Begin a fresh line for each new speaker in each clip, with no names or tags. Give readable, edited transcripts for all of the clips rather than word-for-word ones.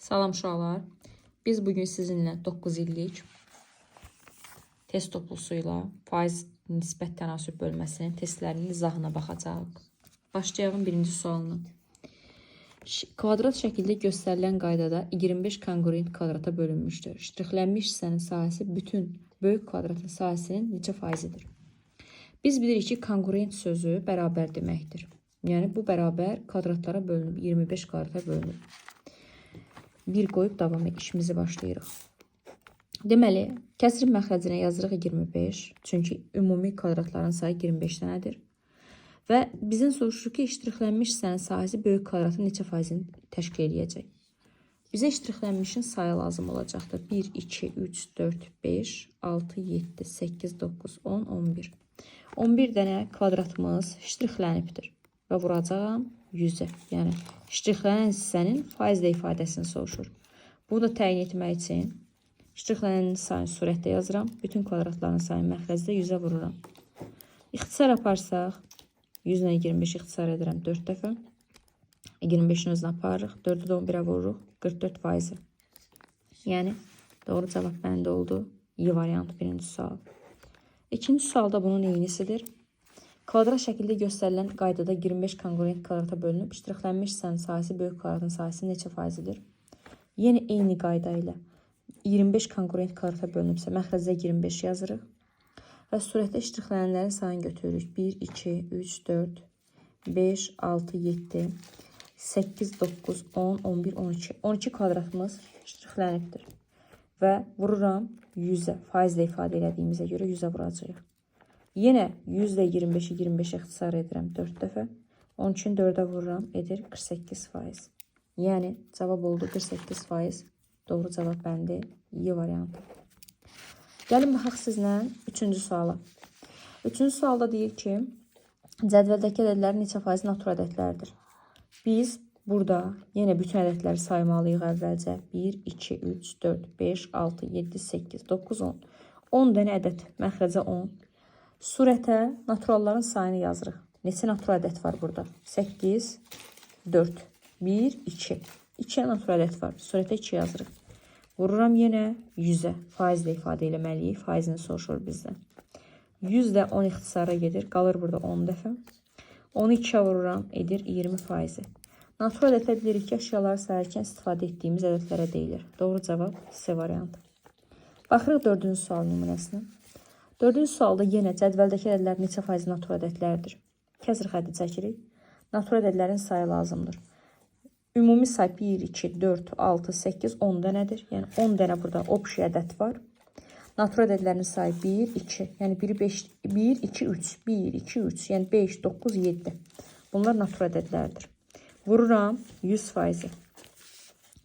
Salam uşaqlar. Biz bugün sizinlə 9 illik test toplusuyla faiz nisbət tənasüb bölməsinin testlərinin izahına baxacağıq. Başlayalım birinci sualını. Kvadrat şəkildə göstərilən qaydada 25 konqruent kvadrata bölünmüşdür. Ştrixlənmiş hissənin sahəsi bütün böyük kvadratın sahəsinin neçə faizidir? Biz bilirik ki, konqruent sözü bərabər deməkdir. Yəni bu bərabər kvadratlara bölünüb, 25 kvadrata bölünüb. Bir qoyub davam işimizi başlayırıq. Deməli, kəsrin məxrəcinə yazırıq 25. Çünki ümumi kvadratların sayı 25 dənədir. Və bizdən soruşur ki, ştrixlənmiş hissənin sahəsi böyük kvadratın neçə faizini təşkil edəcək? Bizə ştrixlənmişin sayı lazım olacaqdır. 1, 2, 3, 4, 5, 6, 7, 8, 9, 10, 11. 11 dənə kvadratımız ştrixlənibdir. Və vuracağım 100-ə. Yəni, ştrixlənən hissənin faizlə ifadəsini soruşur. Bunu da təyin etmək üçün ştrixlənənin sayını surətdə yazıram. Bütün kvadratların sayını məxrəcdə 100-ə vururam. İxtisar aparsaq, 100 ilə 25 ixtisar edirəm 4 dəfə. 25-in özünə aparırıq. 4-ü də 11-ə vururuq. 44 faizi. Yəni, doğru cavab məndə oldu. Y variantı birinci sual. İkinci sualda bunun eynisidir. Kvadrat şəkildə göstərilən qaydada 25 konqruent kvadrata bölünüb, ştrixlənmiş hissənin sahəsi böyük kvadratın sahəsi neçə faizidir? Yenə eyni qayda ilə 25 konqruent kvadrata bölünübsə, məxrəcdə 25 yazırıq. Və surətdə ştrixlənənlərin sayını götürürük. 1, 2, 3, 4, 5, 6, 7, 8, 9, 10, 11, 12. 12 kvadratımız ştrixlənibdir. Və vururam 100-ə. Faizlə ifadə elədiyimizə görə 100-ə vuracağıq. Yenə 100 ilə 25-i 25-ə ixtisar edirəm 4 dəfə. Onun üçün 4-ə vururam, edir 48 faiz. Yəni, cavab oldu 48 faiz. Doğru cavab bəndi Y variantı. Gəlin baxaq sizlə 3-cü suala. 3-cü sualda deyir ki, cədvəldəki ədədlərin neçə faizi natural ədədlərdir? Biz burada yenə bütün ədədləri saymalıyıq əvvəlcə. 1, 2, 3, 4, 5, 6, 7, 8, 9, 10. 10 dənə ədəd, məxrəcə 10. Surətə naturalların sayını yazırıq. Neçə natural ədəd var burada? 8, 4, 1, 2. 2 natural ədəd var. Surətə 2 yazırıq. Vururam yenə 100-ə. Faizlə ifadə eləməliyik. Faizini soruşur bizdən. 100 ilə 10 ixtisara gedir. Qalır burada 10 dəfə. 10-u 2-ə vururam. Edir 20 faizi. Natural ədədə bilirik ki, əşyaları sayarkən istifadə etdiyimiz ədədlərə deyilir. Doğru cavab C variantı. Baxırıq 4-cü sual nümunəsinə. 4-cü sualda yenə cədvəldəki ədədlər neçə faizi natural ədədlərdir? Kəsr xətti çəkirik. Natural ədədlərin sayı lazımdır. Ümumi say 1, 2, 4, 6, 8, 10 dənədir. Yəni 10 dənə burada obşi ədəd var. Natural ədədlərin sayı 1, 2. Yəni 1, 2, 3. 1, 2, 3. Yəni 5, 9, 7. Bunlar natural ədədlərdir. Vururam 100 faizi.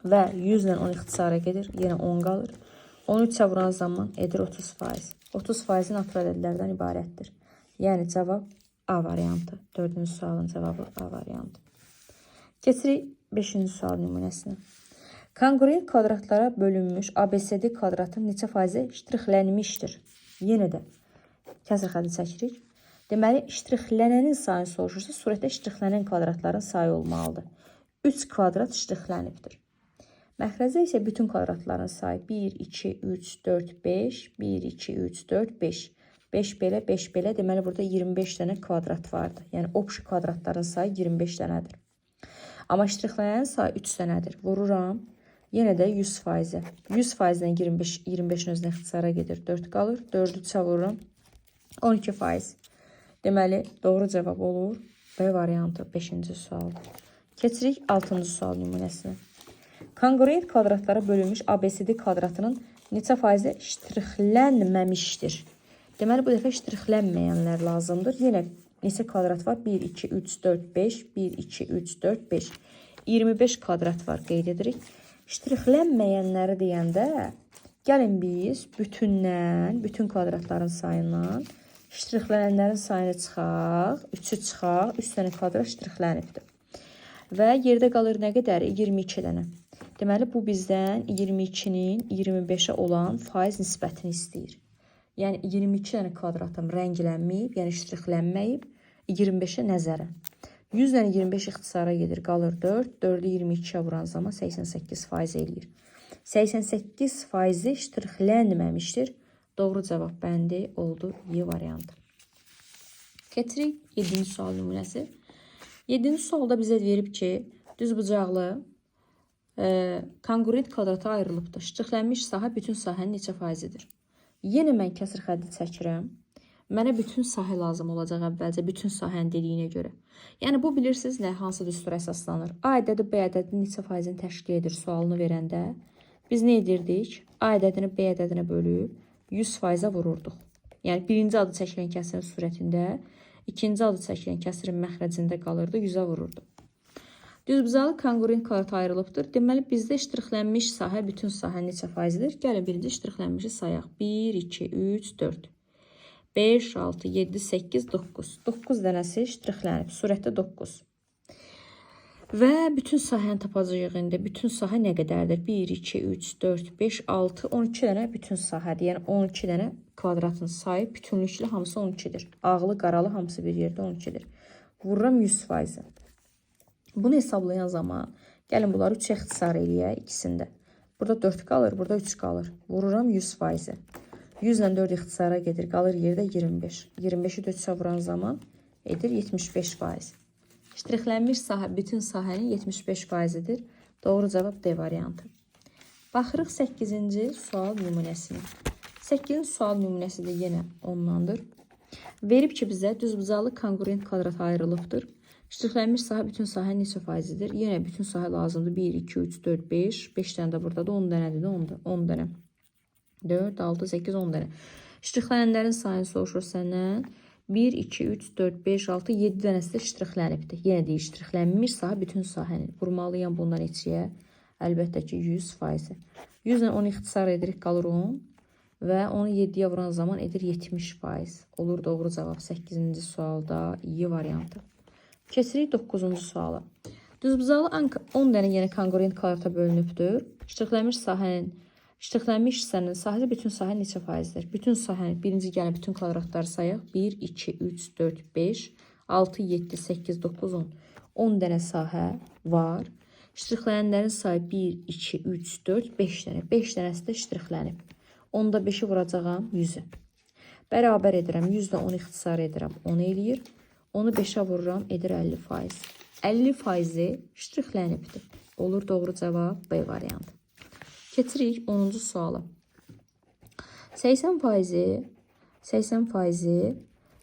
Və 100 ilə 10 ixtisara gedir. Yenə 10 qalır. 13-ə vuran zaman edir 30 faiz. 30 faizi natural ədədlərdən ibarətdir. Yəni cavab A variantı. 4-cü sualın cavabı A variantı. Keçirik 5-ci sual nümunəsinə. Konqruent kvadratlara bölünmüş ABCD kvadratın neçə faizi ştrixlənmişdir? Yenə də kəsr xətti çəkirik. Deməli, ştrixlənənin sayını soruşursa, surətdə ştrixlənən kvadratların sayı olmalıdır. 3 kvadrat ştrixlənibdir. Məxrəcdə isə bütün kvadratların sayı 1, 2, 3, 4, 5, 1, 2, 3, 4, 5. 5 belə, 5 belə. Deməli, burada 25 dənə kvadrat vardır. Yəni, obşi kvadratların sayı 25 dənədir. Amma ştrixlənənin sayı 3 dənədir. Vururam. Yenə də 100 faizi. 100 faizdən 25-in özünə ixtisara gedir. 4 qalır. 4-ü 3-ə vururam. 12 faiz. Deməli, doğru cavab olur. B variantı 5-ci sual. Keçirik 6-cı sual nümunəsinə. Konqruent kvadratlara bölünmüş ABCD kvadratının neçə faizi ştrixlənməmişdir? Deməli, bu dəfə ştrixlənməyənlər lazımdır. Yenə neçə kvadrat var? 1, 2, 3, 4, 5, 1, 2, 3, 4, 5. 25 kvadrat var, qeyd edirik. Ştrixlənməyənləri deyəndə, gəlin biz bütün kvadratların sayından ştrixlənənlərin sayını çıxaq, 3-ü çıxaq, 3 dənə kvadrat ştrixlənibdir. Və yerdə qalır nə qədər? 22 dənə. Deməli, bu bizdən 22-nin 25-ə olan faiz nisbətini istəyir. Yəni, 22 dənə kvadratım rənglənməyib, yəni ştrixlənməyib, 25-ə nəzərə. 100 ilə 25 ixtisara gedir, qalır 4. 4-ü 22-yə vuran zaman 88% eləyir. 88% ştrixlənməmişdir. Doğru cavab bəndi oldu Y variantı. Keçirik 7-ci sual nümunəsi. 7-ci sualda bizə verib ki, düzbucaqlı kongruent kvadrata ayrılıbdır. Ştrixlənmiş sahə bütün sahənin neçə faizidir? Yenə mən kəsir xətti çəkirəm. Mənə bütün sahə lazım olacaq əvvəlcə, bütün sahənin dediyinə görə. Yəni, bu bilirsiniz nə, hansı düstura əsaslanır? A ədədi B ədədinin neçə faizini təşkil edir sualını verəndə biz nə edirdik? A ədədini B ədədinə bölüb 100%-ə vururduq. Yəni, birinci adı çəkilən kəsirin surətində, ikinci adı çəkilən kəsirin məxrəcində qalırdı, 100-ə vururdu. Düzbucaqlı kongruent kvadrat ayrılıbdır. Deməli, bizdə ştrixlənmiş sahə bütün sahənin neçə faizidir? Gəlin, birinci ştrixlənmişi sayaq. 1, 2, 3, 4, 5, 6, 7, 8, 9. 9 dənəsi ştrixlənib. Surətdə 9. Və bütün sahəni tapacağıq indi. Bütün sahə nə qədərdir? 1, 2, 3, 4, 5, 6, 12 dənə bütün sahədir. Yəni 12 dənə kvadratın sayı bütünlüklə hamısı 12-dir. Ağlı, qaralı hamısı bir yerdə 12-dir. Vururam 100%. Bunu hesablayan zaman gəlin bunları 3-ə ixtisar eləyək ikisində. Burada 4 qalır, burada 3 qalır. Vururam 100%. 100 ilə 4 ixtisara gedir, qalır yerdə 25. 25-i 4-ə vuran zaman edir 75%. Ştrixlənmiş sahə bütün sahənin 75%-dir. Doğru cavab D variantı. Baxırıq 8-ci sual nümunəsinə. 8-ci sual nümunəsi də yenə ondandır. Verib ki, bizə düzbucaqlı kongruent kvadrat ayrılıbdır. Ştrixlənmiş sahə bütün sahənin neçə faizidir? Yenə bütün sahə lazımdır. 1, 2, 3, 4, 5. 5 dənə də burada da 10 dənədir də 10 dənə. 4, 6, 8, 10 dənə. Ştrixlənənlərin sayını soruşur səndən. 1, 2, 3, 4, 5, 6, 7 dənəsi də ştrixlənibdir. Yenə deyir, ştrixlənmiş sahə bütün sahənin. Vurmalıyam bundan neçəyə? Əlbəttə ki, 100%. 100 ilə 10 ixtisar edirik, qalır 10. Və onu 7-yə vuran zaman edir 70%. Olur doğru cavab 8-ci sualda Y variantı. Keçirik 9-cu suala. Düzbucaqlı 10 dənə yenə kongruent kvadrata bölünübdür. Ştrixlənmiş hissənin sahəsi bütün sahənin neçə faizdir? Bütün sahənin birinci gəlin bütün kvadratları sayaq. 1, 2, 3, 4, 5, 6, 7, 8, 9, 10. 10 dənə sahə var. Ştrixlənənlərin sayı 1, 2, 3, 4, 5 dənə. 5 dənəsi də ştrixlənib. Onda 5-i vuracağam 100-ə. Bərabər edirəm. 100-də 10 ixtisar edirəm. 10 eləyir. Onu 5-ə vururam, edir 50%. 50%-i ştrixlənibdir. Olur doğru cavab B variantı. Keçirik 10-cu suala. 80%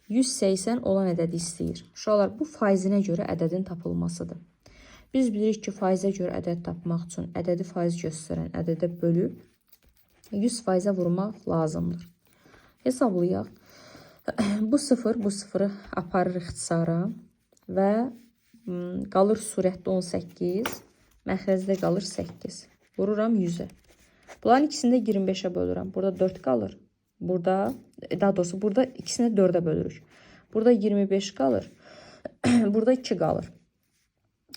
180 olan ədədi istəyir. Uşaqlar, bu faizinə görə ədədin tapılmasıdır. Biz bilirik ki, faizə görə ədəd tapmaq üçün ədədi faiz göstərən ədədə bölüb 100%-ə vurmaq lazımdır. Hesablayaq. Bu sıfırı aparır ixtisara və qalır surətdə 18, məxrəcdə qalır 8. Vururam 100-ə. Bunların ikisini də 25-ə bölürəm. Burada 4 qalır. Burada ikisini də 4-ə bölürük. Burada 25 qalır. Burada 2 qalır.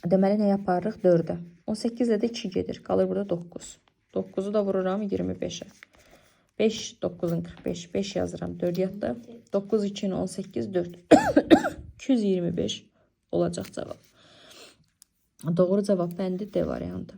Deməli, nə yaparıq? 4-ə. 18-də də 2 gedir. Qalır burada 9. 9-u da vururam 25-ə. 5, 9'un 45. 5 yazıram. 4 yadda. 9, 2'nin 18, 4. 225 olacaq cavab. Doğru cavab bəndi D variantı.